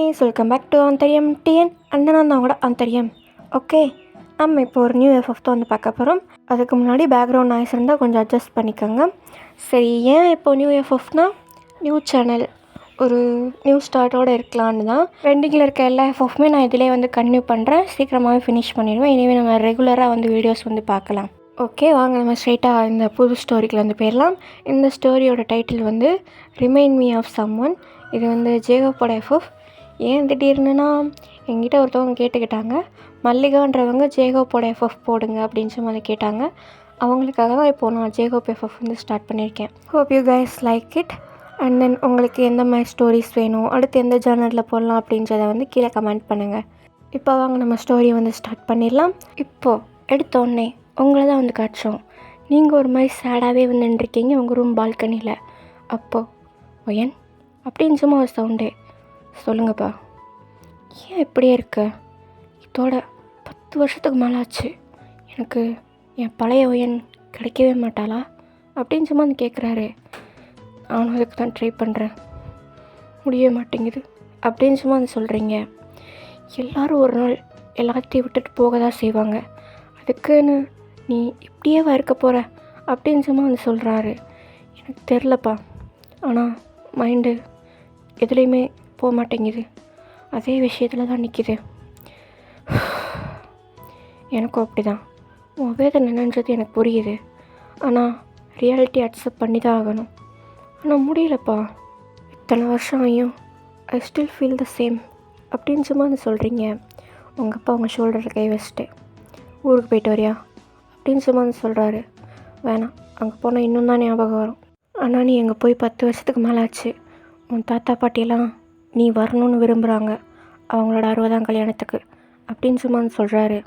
Guys, welcome back to ஆந்தரியம் TN அண்ணனா தான் கூட ஆந்தரியம். ஓகே, நம்ம இப்போ ஒரு நியூ எஃப்எஃப் தான் வந்து பார்க்க போகிறோம். அதுக்கு முன்னாடி பேக்ரவுண்ட் நாய்ஸ் இருந்தால் கொஞ்சம் அட்ஜஸ்ட் பண்ணிக்கோங்க. சரி, ஏன் இப்போது நியூ எஃப்எஃப்னா நியூ சேனல் ஒரு நியூ ஸ்டார்ட்டோடு இருக்கலான்னு தான். பெண்டிங்கில் இருக்க எல்லா எஃப்எஃப்மே நான் இதிலே வந்து கன்டினியூ பண்ணுறேன். சீக்கிரமாகவே ஃபினிஷ் பண்ணிடுவேன். இனிமேல் நம்ம ரெகுலராக வந்து வீடியோஸ் வந்து பார்க்கலாம். ஓகே, வாங்க நம்ம ஸ்ட்ரைட்டாக இந்த புது ஸ்டோரிக்கு வந்து போயிடலாம். இந்த ஸ்டோரியோட டைட்டில் வந்து remind me of someone. இது வந்து ஜேகப்போட எஃப்எஃப். ஏன் திடீர்னுனா என்கிட்ட ஒருத்தவங்க கேட்டுக்கிட்டாங்க, மல்லிகான்றவங்க ஜேகப்போட எஃப்எஃப் போடுங்க அப்படின்னு சொல்லி கேட்டாங்க. அவங்களுக்காக தான் இப்போது நான் ஜேகப் எஃப்எஃப் வந்து ஸ்டார்ட் பண்ணியிருக்கேன். Hope you guys like it. And then உங்களுக்கு எந்த மாதிரி ஸ்டோரிஸ் வேணும், அடுத்து எந்த ஜேர்னலில் போடலாம் அப்படின்றத வந்து கீழே கமெண்ட் பண்ணுங்கள். இப்போ வாங்க நம்ம ஸ்டோரியை வந்து ஸ்டார்ட் பண்ணிடலாம். இப்போது எடுத்தோடனே உங்களை தான் வந்து காட்டுறோம். நீங்கள் ஒரு மாதிரி சேடாகவே வந்து நின்றுருக்கீங்க உங்கள் ரூம் பால்கனியில். அப்போது ஒயன் அப்படின்னு சும்மா ஒரு சவுண்டு. சொல்லுங்கப்பா, ஏன் இப்படியே இருக்க? இதோட 10 வருஷத்துக்கு மேலே ஆச்சு. எனக்கு என் பழைய ஒயன் கிடைக்கவே மாட்டாளா அப்படின்னு சும்மா வந்து கேட்குறாரு. நானும் அதுக்கு தான் ட்ரை பண்ணுறேன், முடியவே மாட்டேங்குது அப்படின்னு சும்மா வந்து சொல்கிறீங்க. எல்லோரும் ஒரு நாள் எல்லாத்தையும் விட்டுட்டு போக தான் செய்வாங்க, அதுக்குன்னு நீ இப்படியே இருக்க போகிற அப்படின்னு சும்மா வந்து சொல்கிறாரு. எனக்கு தெரிலப்பா, ஆனால் மைண்டு எதுலேயுமே போக மாட்டேங்குது, அதே விஷயத்தில் தான் நிற்கிது. எனக்கும் அப்படி தான். உன் வேதனை என்னன்றது எனக்கு புரியுது, ஆனால் ரியாலிட்டி அக்செப்ட் பண்ணி தான் ஆகணும். ஆனால் முடியலப்பா, இத்தனை வருஷம் ஆகியும் I still feel the same அப்படின்னு சும்மா வந்து சொல்கிறீங்க. உங்கள் அப்பா உங்கள் ஷோல்டரில் கை வச்சுட்டு ஊருக்கு போயிட்டு வரியா அப்படின்னு சும்மா வந்து சொல்கிறாரு. வேணாம், அங்கே போனால் இன்னும் தான் ஞாபகம் வரும். ஆனால் நீ அங்கே போய் 10 வருஷத்துக்கு மேலே ஆச்சு. உன் தாத்தா பாட்டியெல்லாம் நீ வரணும்னு விரும்புகிறாங்க அவங்களோட 60ஆம் கல்யாணத்துக்கு அப்படின்னு சும்மா வந்து சொல்கிறாரு.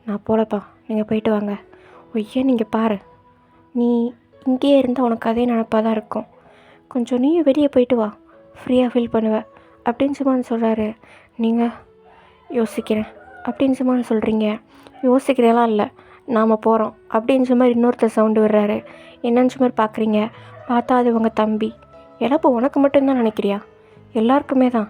நான் போகலப்பா, நீங்கள் போயிட்டு வாங்க. ஒய்யே, நீங்கள் பாரு, நீ இங்கேயே இருந்தால் உனக்கு அதே நினப்பாக தான் இருக்கும். கொஞ்சம் நீயும் வெளியே போயிட்டு வா, ஃப்ரீயாக ஃபீல் பண்ணுவேன் அப்படின்னு சும்மா வந்து சொல்கிறாரு. நீங்கள் யோசிக்கிறேன் அப்படின்னு சும்மா சொல்கிறீங்க. யோசிக்கிறதெல்லாம் இல்லை, நாம் போகிறோம் அப்படின்னு சும்மா இன்னொருத்தர் சவுண்டு விடுறாரு. என்னன்னு சும்மா பார்க்குறீங்க. பார்த்தா அது உங்கள் தம்பி. இழப்பு உனக்கு மட்டும்தான் நினைக்கிறியா? எல்லாருக்குமே தான்.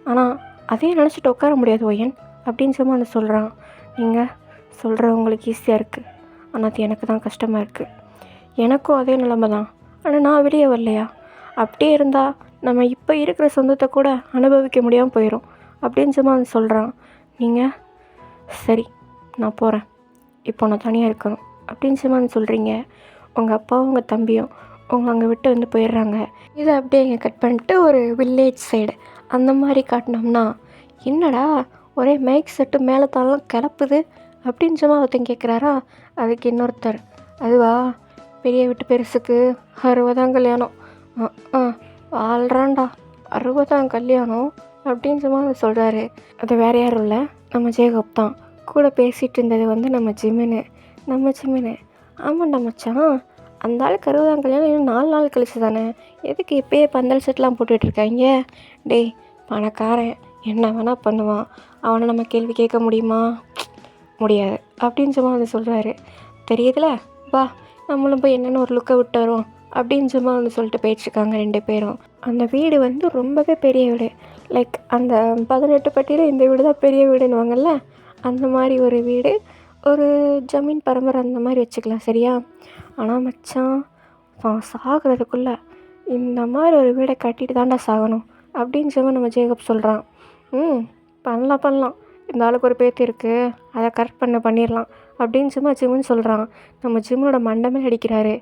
ஆனால் அதே நினச்சிட்டு உட்கார முடியாது ஒயன் அப்படின்னு சும்மா வந்து சொல்கிறான். நீங்கள் சொல்கிறவங்களுக்கு ஈஸியாக இருக்குது, ஆனால் அது எனக்கு தான் கஷ்டமாக இருக்குது. எனக்கும் அதே நிலைமை தான், ஆனால் நான் வெளியே வரலையா? அப்படியே இருந்தால் நம்ம இப்போ இருக்கிற சொந்தத்தை கூட அனுபவிக்க முடியாமல் போயிடும் அப்படின்னு சும்மா வந்து சொல்கிறான். நீங்கள் சரி, நான் போகிறேன், இப்போ நான் தனியாக இருக்கணும் அப்படின்னு சும்மா வந்து சொல்கிறீங்க. உங்கள் அப்பாவும் உங்கள் தம்பியும் உங்களை அங்கே விட்டு வந்து போயிடுறாங்க. இதை அப்படியே இங்கே கட் பண்ணிட்டு ஒரு வில்லேஜ் சைடு அந்த மாதிரி காட்டினோம்னா, என்னடா ஒரே மைக் செட்டு மேலே தாலாம் கிளப்புது அப்படின்னு சும்மா ஒருத்தன் கேட்குறாரா. அதுக்கு இன்னொருத்தர், அதுவா பெரிய வீட்டு பெருசுக்கு 60ஆம் கல்யாணம். வாழ்றான்டா, 60ஆம் கல்யாணம் அப்படின்னு சும்மா சொல்கிறாரு. அது வேறு யாரும் இல்லை, நம்ம ஜேகப் தான். கூட பேசிகிட்டு இருந்தது வந்து நம்ம ஜிமினு. ஆமாண்டா மச்சான், அந்த ஆளுக்கு 60ஆம் கல்யாணம் இன்னும் 4 நாள் கழிச்சு தானே, எதுக்கு இப்போயே பந்தல் செட்லாம் போட்டுட்ருக்காங்க? டேய், பணக்காரன் என்ன வேணால் பண்ணுவான், அவனை நம்ம கேள்வி கேட்க முடியுமா? முடியாது அப்படின்னு சும்மா வந்து சொல்கிறாரு. தெரியுதுல, வா நம்மளும் போய் என்னென்னு ஒரு லுக்கை விட்டு வரோம் அப்படின்னு சும்மா வந்து சொல்லிட்டு போயிட்டுருக்காங்க 2 பேரும். அந்த வீடு வந்து ரொம்பவே பெரிய வீடு. லைக் அந்த 18 பட்டியில் இந்த வீடு தான் பெரிய வீடுன்னுவாங்கல்ல, அந்த மாதிரி ஒரு வீடு. ஒரு ஜமீன் பரம்பரை அந்த மாதிரி வச்சுக்கலாம், சரியா? ஆனால் மச்சான், சாகிறதுக்குள்ளே இந்த மாதிரி ஒரு வீடை கட்டிட்டு தாண்டா சாகணும் அப்படின்னு சொல்லி நம்ம ஜேகப் சொல்கிறான். பண்ணலாம், இந்த ஆளுக்கு ஒரு பேத்து இருக்குது, அதை கரெக்ட் பண்ணிடலாம் அப்படின்னு சும்மா ஜிம்முன்னு சொல்கிறான். நம்ம ஜிம்மனோட மண்டமே அடிக்கிறாரு.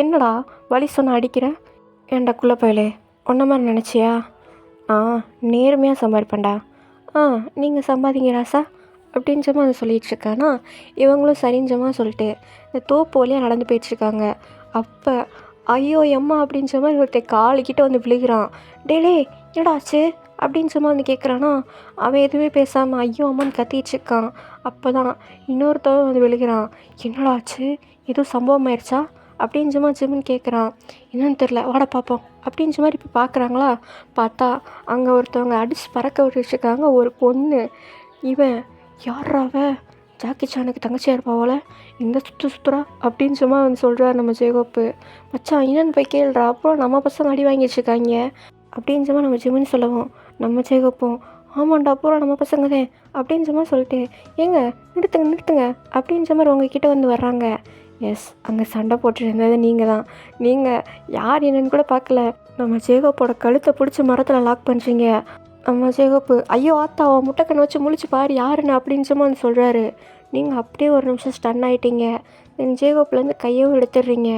என்னடா வழி சொன்ன அடிக்கிற? ஏன்டா குள்ள போயிலே, ஒன்றை மாதிரி நினச்சியா? நேர்மையாக சம்பாதிப்பேன்டா. நீங்கள் சம்பாதிங்க ராசா அப்படின்னு சும்மா அதை சொல்லிகிட்ருக்கானா. இவங்களும் சரிஞ்சமா சொல்லிட்டு இந்த தோப்பு வழியாக நடந்து போயிட்டுருக்காங்க. அப்போ ஐயோ எம்மா அப்படின்னு சொன்னால் ஒருத்தர் காலிக்கிட்ட வந்து விழுகிறான். டேலே என்னடா ஆச்சு அப்படின்னு சும்மா வந்து கேட்குறானா. அவன் எதுவுமே பேசாமல் ஐயோ அம்மான்னு கத்திட்டுருக்கான். அப்போ தான் இன்னொருத்தவன் வந்து விழுகிறான். என்னடா ஆச்சு, எதுவும் சம்பவம் ஆயிடுச்சா அப்படின்னு சும்மா ஜிம்முன்னு கேட்குறான். என்னன்னு தெரில, வாட பார்ப்போம் அப்படின்னு சும்மா இப்போ பார்க்குறாங்களா. பார்த்தா அங்கே ஒருத்தவங்க அடித்து பறக்க விட்டுருக்காங்க ஒரு பொண்ணு. இவன் யாராவ, ஜாக்கி சானுக்கு தங்கச்சியாக இருப்பாவோல, இந்த சுற்றுறா அப்படின்னு சும்மா வந்து சொல்கிறார் நம்ம ஜேகப்பு. மச்சான் என்னன்னு போய் கேளுடா, அப்புறம் நம்ம பசங்க அடி வாங்கி வச்சுருக்காங்க அப்படின்னு சும்மா நம்ம ஜிம்முன்னு சொல்லவும், நம்ம ஜேகப்பும் ஆமாண்டா பூரா நம்ம பசங்க தான் அப்படின்ற மாதிரி சொல்லிட்டு ஏங்க நிறுத்துங்க நிறுத்துங்க அப்படின்ற மாதிரி உங்ககிட்ட வந்து வர்றாங்க. எஸ், அங்கே சண்டை போட்டு இருந்தது நீங்கள் தான். நீங்கள் யார் என்னன்னு கூட பார்க்கல. நம்ம ஜேகப்போட கழுத்தை பிடிச்சி மரத்தில் லாக் பண்ணுறீங்க. நம்ம ஜேகப்பு ஐயோ ஆத்தா அவன் முட்டைக்கண்ணை வச்சு முழிச்சு பாரு யாருன்னு அப்படின்ற மாதிரி சொல்கிறாரு. நீங்கள் அப்படியே ஒரு நிமிஷம் ஸ்டன் ஆகிட்டீங்க. தென் ஜேகப்லேருந்து கையவும் எடுத்துடுறீங்க.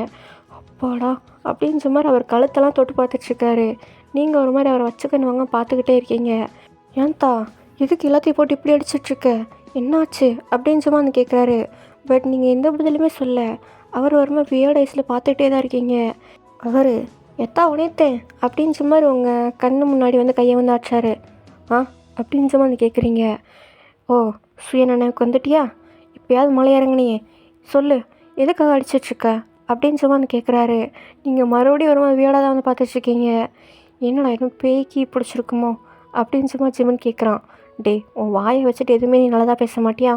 அப்பாடா அப்படின்ற மாதிரி அவர் கழுத்தெல்லாம் தொட்டு பார்த்துட்ருக்காரு. நீங்கள் ஒரு மாதிரி அவரை வச்சுக்கன்னு வாங்க பார்த்துக்கிட்டே இருக்கீங்க. ஏன்தா எதுக்கு எல்லாத்தையும் போட்டு இப்படி அடிச்சிட்ருக்க, என்னாச்சு அப்படின்ற மாதிரி கேட்குறாரு. பட் நீங்கள் எந்த பதிலுமே சொல்ல. அவர் ஒரு மாதிரி வியர்ட் ஐஸில் பார்த்துக்கிட்டே தான் இருக்கீங்க. அவர் எத்தா உனைத்தேன் அப்படின்ற மாதிரி உங்கள் கண்ணு முன்னாடி வந்து கையை வந்து ஆச்சாரு. ஆ அப்படின்ற மாதிரி கேட்குறீங்க. ஓ சுய நினைவுக்கு வந்துட்டியா? இப்போயாவது மலை இறங்குனியே சொல்லு, எதுக்காக அடிச்சிட்ருக்க அப்படின்ற மாதிரி கேட்குறாரு. நீங்கள் மறுபடியும் ஒரு மாதிரி வியர்டாக தான் வந்து பார்த்துட்ருக்கீங்க. என்னடா எதுவும் பேய்க்கி பிடிச்சிருக்குமோ அப்படின்ற மாதிரி ஜிமன் கேட்குறான். டே உன் வாயை வச்சுட்டு எதுவுமே நீ நல்லதாக பேச மாட்டியா,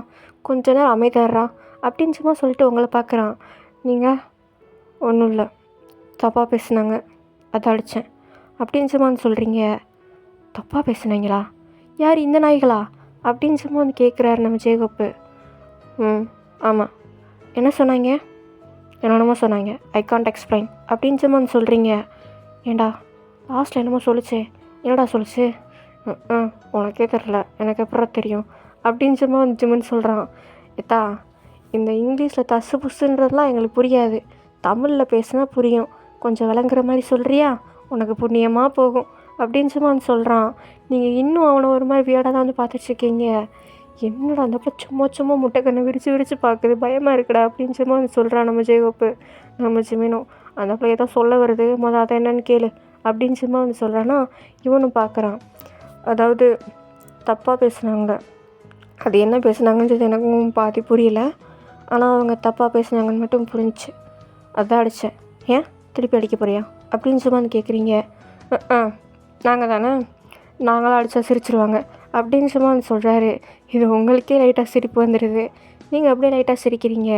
கொஞ்ச நேரம் அமைதியாடுறா அப்படின்னு சும்மா சொல்லிட்டு உங்களை பார்க்குறான். நீங்கள் ஒன்றும் இல்லை, தப்பாக பேசுனாங்க அதை அடித்தேன் அப்படின்னு சும்மா வந்து சொல்கிறீங்க. தப்பாக பேசுனாங்களா? யார் இந்த நாய்களா அப்படின்னு சும்மா வந்து கேட்குறாரு நம்ம ஜேகப்பு. ஆமாம், என்ன சொன்னாங்க? என்னென்னமோ சொன்னாங்க, ஐ கான்ட் எக்ஸ்பிளைன் அப்படின்னு சும்மா வந்து சொல்கிறீங்க. ஏண்டா லாஸ்ட்டில் என்னமோ சொல்லிச்சே, என்னடா சொல்லிச்சு? உனக்கே தெரில, எனக்கு எப்பறம் தெரியும் அப்படின்னு சும்மா வந்து ஜிமன் சொல்கிறான். ஏத்தா இந்த இங்கிலீஷில் தசு புசுன்றதுலாம் எங்களுக்கு புரியாது, தமிழில் பேசுனா புரியும், கொஞ்சம் விளங்குற மாதிரி சொல்கிறியா, உனக்கு புண்ணியமாக போகும் அப்படின்னு சும்மா வந்து சொல்கிறான். நீங்கள் இன்னும் அவனை ஒரு மாதிரி வியர்டாக தான் வந்து பார்த்துட்ருக்கீங்க. என்னடா அந்த அப்போ சும்மா சும்மா முட்டைக்கண்ணை விரித்து விரித்து பார்க்குது, பயமாக இருக்குடா அப்படின்னு சும்மா வந்து சொல்கிறான் நம்ம ஜேகப்பு. நம்ம ஜிமினும் அந்த அப்போ ஏதோ சொல்ல வருது, அதை என்னன்னு கேளு அப்படின்னு சும்மா வந்து சொல்கிறான்னா இவனும் பார்க்குறான். அதாவது தப்பாக பேசுனாங்க, அது என்ன பேசுனாங்கன்றது எனக்கும் பாதி புரியல, ஆனால் அவங்க தப்பாக பேசுனாங்கன்னு மட்டும் புரிஞ்சிச்சு, அதான் அடித்தேன். ஏன் திருப்பி அடிக்க போறியா அப்படின்னு சும்மா வந்து கேட்குறீங்க. நாங்கள் தானே, நாங்களாம் அடித்தா சிரிச்சிருவாங்க அப்படின்னு சும்மா வந்து சொல்கிறாரு. இது உங்களுக்கே லைட்டாக சிரிப்பு வந்துடுது, நீங்கள் அப்படியே லைட்டாக சிரிக்கிறீங்க.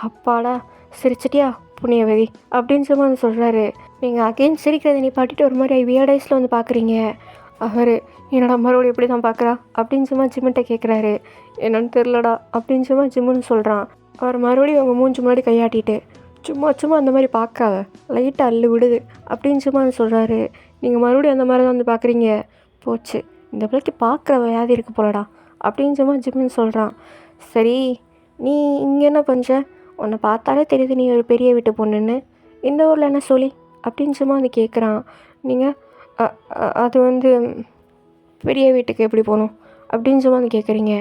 அப்பாடா சிரிச்சிட்டியா புண்ணியவதி அப்படின்னு சும்மா வந்து சொல்கிறாரு. நீங்கள் அகெயின் சிரிக்கிறத நீ பாட்டிட்டு ஒரு மாதிரி வியர்டைஸில் வந்து பார்க்குறீங்க. அவர் என்னடா மறுபடியும் எப்படி தான் பார்க்குறா அப்படின்னு சும்மா ஜிம்மிட்ட கேட்குறாரு. என்னன்னு தெரிலடா அப்படின்னு சும்மா ஜிம்முன்னு சொல்கிறான். அவர் மறுபடியும் அவங்க மூஞ்சி முன்னாடி கையாட்டிட்டு சும்மா சும்மா அந்த மாதிரி பார்க்காத, லைட்டாக அள்ளு விடுது அப்படின்னு சும்மா சொல்கிறாரு. நீங்கள் மறுபடியும் அந்த மாதிரி தான் வந்து பார்க்குறீங்க. போச்சு, இந்த பிள்ளைக்கு பார்க்குற வியாதி இருக்குது போலடா அப்படின்னு சும்மா ஜிம்முன்னு சொல்கிறான். சரி நீ இங்கே என்ன பண்ணுற, உன்னை பார்த்தாலே தெரியுது நீ ஒரு பெரிய வீட்டு பொண்ணுன்னு, இந்த ஊரில் என்ன சொல்லி அப்படின்னு சும்மா வந்து கேட்குறான். நீங்கள் அது வந்து பெரிய வீட்டுக்கு எப்படி போகணும் அப்படின்னு சும்மா வந்து கேட்குறீங்க.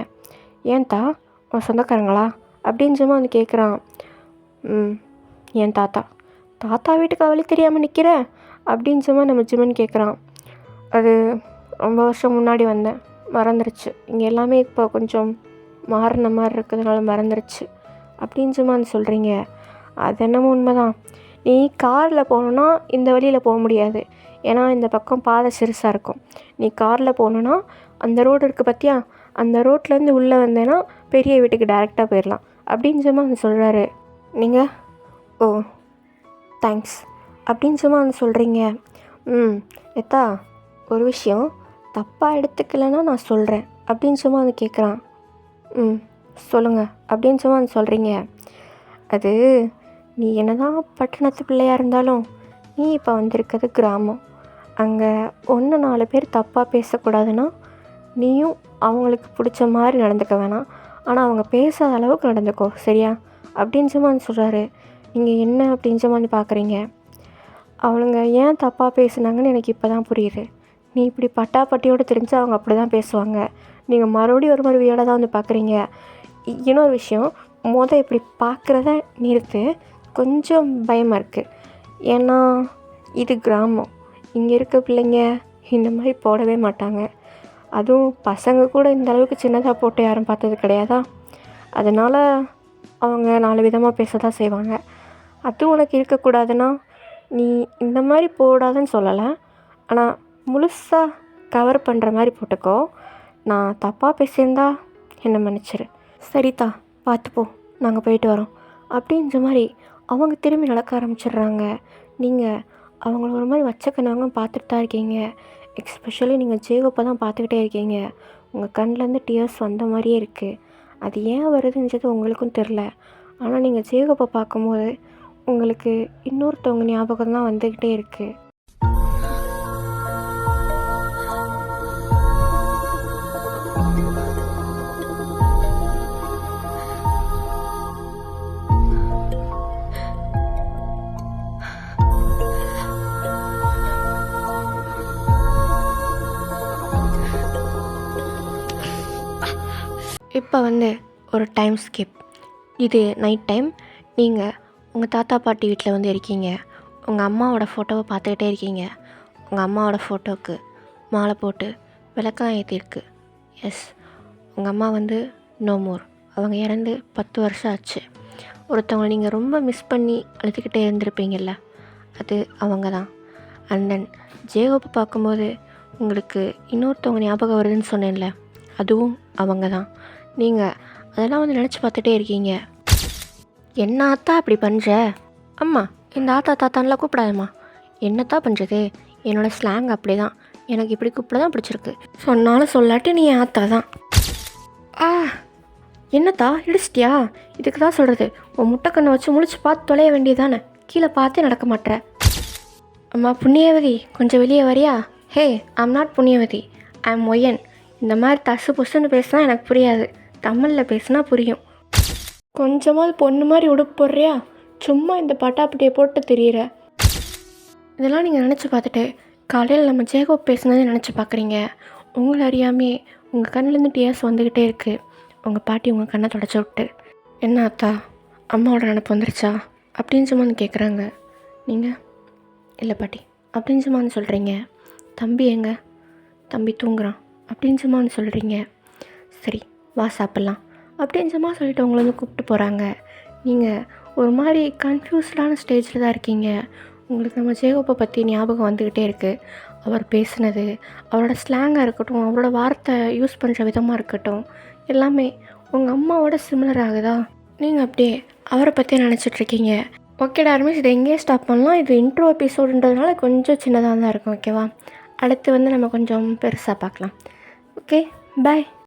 ஏன்தா உன் சொந்தக்காரங்களா அப்படின்னு சும்மா வந்து கேட்குறான். என் தாத்தா வீட்டுக்கு அவளி தெரியாமல் நிற்கிற அப்படின்னு சும்மா நம்ம ஜிமன் கேட்குறான். அது ரொம்ப வருஷம் முன்னாடி வந்தேன், மறந்துருச்சு, இங்கே எல்லாமே இப்போ கொஞ்சம் மாறின மாதிரி இருக்கிறதுனால மறந்துருச்சு அப்படின்னு சும்மா வந்து சொல்கிறீங்க. அது என்னமோ உண்மைதான், நீ காரில் போகணுன்னா இந்த வழியில் போக முடியாது, ஏன்னா இந்த பக்கம் பாதை சிறுசாக இருக்கும். நீ காரில் போகணுன்னா அந்த ரோடு இருக்குது பார்த்தியா, அந்த ரோட்லேருந்து உள்ளே வந்தேன்னா பெரிய வீட்டுக்கு டைரெக்டாக போயிடலாம் அப்படின்னு சும்மா வந்து சொல்கிறாரு. நீங்கள் ஓ தேங்க்ஸ் அப்படின்னு சும்மா வந்து சொல்கிறீங்க. எத்தா ஒரு விஷயம் தப்பாக எடுத்துக்கலைன்னா நான் சொல்கிறேன் அப்படின்னு சும்மா வந்து கேட்குறான். சொல்லுங்கள் அப்படின்னு சும்மா வந்து சொல்கிறீங்க. அது நீ என்ன தான் பட்டணத்து பிள்ளையாக இருந்தாலும் நீ இப்போ வந்திருக்கிறது கிராமம், அங்கே 4 பேர் தப்பாக பேசக்கூடாதுன்னா நீயும் அவங்களுக்கு பிடிச்ச மாதிரி நடந்துக்க வேணாம், ஆனால் அவங்க பேசாத அளவுக்கு நடந்துக்கோ சரியா அப்படின்னு சும்மா வந்து சொல்கிறாரு. நீங்கள் என்ன அப்படின்னு சும்மா வந்து பார்க்குறீங்க. அவளுங்க ஏன் தப்பாக பேசுனாங்கன்னு எனக்கு இப்போ தான் புரியுது. நீ இப்படி பட்டாப்பட்டியோடு தெரிஞ்சு அவங்க அப்படி தான் பேசுவாங்க, நீங்கள் மறுபடியும் ஒரு மாதிரி வியடாக தான் வந்து பார்க்குறீங்க. இன்னொரு விஷயம், இப்படி பார்க்குறத நிறுத்து, கொஞ்சம் பயமாக இருக்குது, ஏன்னா இது கிராமம், இங்கே இருக்க பிள்ளைங்க இந்த மாதிரி போடவே மாட்டாங்க, அதுவும் பசங்க கூட இந்த அளவுக்கு சின்னதாக போட்டு யாரும் பார்த்தது கிடையாதா, அதனால் அவங்க 4 விதமாக பேச தான் செய்வாங்க. அதுவும் உனக்கு இருக்கக்கூடாதுன்னா நீ இந்த மாதிரி போடாதுன்னு சொல்லலை, ஆனால் முழுசாக கவர் பண்ணுற மாதிரி போட்டுக்கோ. நான் தப்பாக பேசியிருந்தா என்னை மன்னிச்சிரு. சரிதா பார்த்துப்போ, நாங்கள் போயிட்டு வரோம் அப்படின்ற மாதிரி அவங்க திரும்பி நடக்க ஆரம்பிச்சிடுறாங்க. நீங்கள் அவங்கள ஒரு மாதிரி வச்சக்கண்ணவங்க பார்த்துட்டு தான் இருக்கீங்க. எஸ்பெஷலி நீங்கள் ஜேகப்பை தான் பார்த்துக்கிட்டே இருக்கீங்க. உங்கள் கண்லேருந்து டியர்ஸ் வந்த மாதிரியே இருக்குது. அது ஏன் வருதுன்றது உங்களுக்கும் தெரில. ஆனால் நீங்கள் ஜேகப்பை பார்க்கும்போது உங்களுக்கு இன்னொருத்தவங்க ஞாபகம் தான் வந்துக்கிட்டே இருக்குது. இப்போ ஒரு டைம் ஸ்கிப். இது நைட் டைம். நீங்கள் உங்கள் தாத்தா பாட்டி வீட்டில் இருக்கீங்க. உங்கள் அம்மாவோட ஃபோட்டோவை பார்த்துக்கிட்டே இருக்கீங்க. உங்கள் அம்மாவோட ஃபோட்டோவுக்கு மாலை போட்டு விளக்கெல்லாம் ஏற்றிருக்கு. எஸ், உங்கள் அம்மா நோ மோர். அவங்க இறந்து 10 வருஷம் ஆச்சு. ஒருத்தவங்களை நீங்கள் ரொம்ப மிஸ் பண்ணி அழுதுகிட்டே இருந்திருப்பீங்கள்ல, அது அவங்க தான். அண்ட் தென் ஜேகப்பை பார்க்கும்போது உங்களுக்கு இன்னொருத்தவங்க ஞாபகம் வருதுன்னு சொன்னேன்ல, அதுவும் அவங்க தான். நீங்கள் அதெல்லாம் நினச்சி பார்த்துட்டே இருக்கீங்க. என்ன ஆத்தா அப்படி பண்ணுற? அம்மா, இந்த ஆத்தா தாத்தான்லாம் கூப்பிடாதம்மா. என்னத்தான் பண்ணுறது? என்னோடய ஸ்லாங் அப்படி தான். எனக்கு இப்படி கூப்பிட தான் பிடிச்சிருக்கு. சொன்னாலும் சொல்லாட்டி நீ ஆத்தா தான். என்னத்தா இடிச்சிட்டியா? இதுக்கு தான் சொல்கிறது, உன் முட்டைக்கண்ணை வச்சு முழிச்சு பார்த்து தொலைய வேண்டியதானே. கீழே பார்த்தே நடக்க மாட்டேற. அம்மா புண்ணியவதி, கொஞ்சம் வெளியே வரியா? ஹே, ஐம் நாட் புண்ணியவதி, ஐம் ஒயன். இந்த மாதிரி தசு புசுன்னு பேசினா எனக்கு புரியாது. தமிழில் பேசினா புரியும். கொஞ்சமாவது பொண்ணு மாதிரி உடுப்பு போடுறியா? சும்மா இந்த பட்டாப்பட்டியை போட்டு தெரியுற. இதெல்லாம் நீங்கள் நினச்சி பார்த்துட்டு காலையில் நம்ம ஜேகப் பேசுனதை நினச்சி பார்க்குறீங்க. உங்களை அறியாமே உங்கள் கண்ணிலேருந்து டியர்ஸ் வந்துக்கிட்டே இருக்குது. உங்கள் பாட்டி உங்கள் கண்ணை தொடச்சி விட்டு, என்ன அத்தா அம்மாவோட நினப்பு வந்துருச்சா அப்படின்னு சும்மான்னு கேட்குறாங்க. நீங்கள் இல்லை பாட்டி அப்படின்னு சும்மான்னு சொல்கிறீங்க. தம்பி எங்க? தம்பி தூங்குறான் அப்படின்னு சும்மான்னு சொல்கிறீங்க. சரி வா சாப்பிட்லாம் அப்படின்னு சும்மா சொல்லிட்டு உங்களை கூப்பிட்டு போகிறாங்க. நீங்கள் ஒரு மாதிரி கன்ஃபியூஸ்டான ஸ்டேஜில் தான் இருக்கீங்க. உங்களுக்கு நம்ம ஜேகப்பை பற்றி ஞாபகம் வந்துக்கிட்டே இருக்குது. அவர் பேசுனது, அவரோட ஸ்லாங்காக இருக்கட்டும், அவரோட வார்த்தை யூஸ் பண்ணுற விதமாக இருக்கட்டும், எல்லாமே உங்கள் அம்மாவோட சிமிலர் ஆகுதா? நீங்கள் அப்படியே அவரை பற்றி நினச்சிட்ருக்கீங்க. ஓகே டார்மிஸ், இதை எங்கேயே ஸ்டாப் பண்ணலாம். இது இன்ட்ரோ எபிசோடுன்றதுனால கொஞ்சம் சின்னதாக தான் இருக்கும். ஓகேவா? அடுத்து நம்ம கொஞ்சம் பெருசாக பார்க்கலாம். ஓகே, பாய்.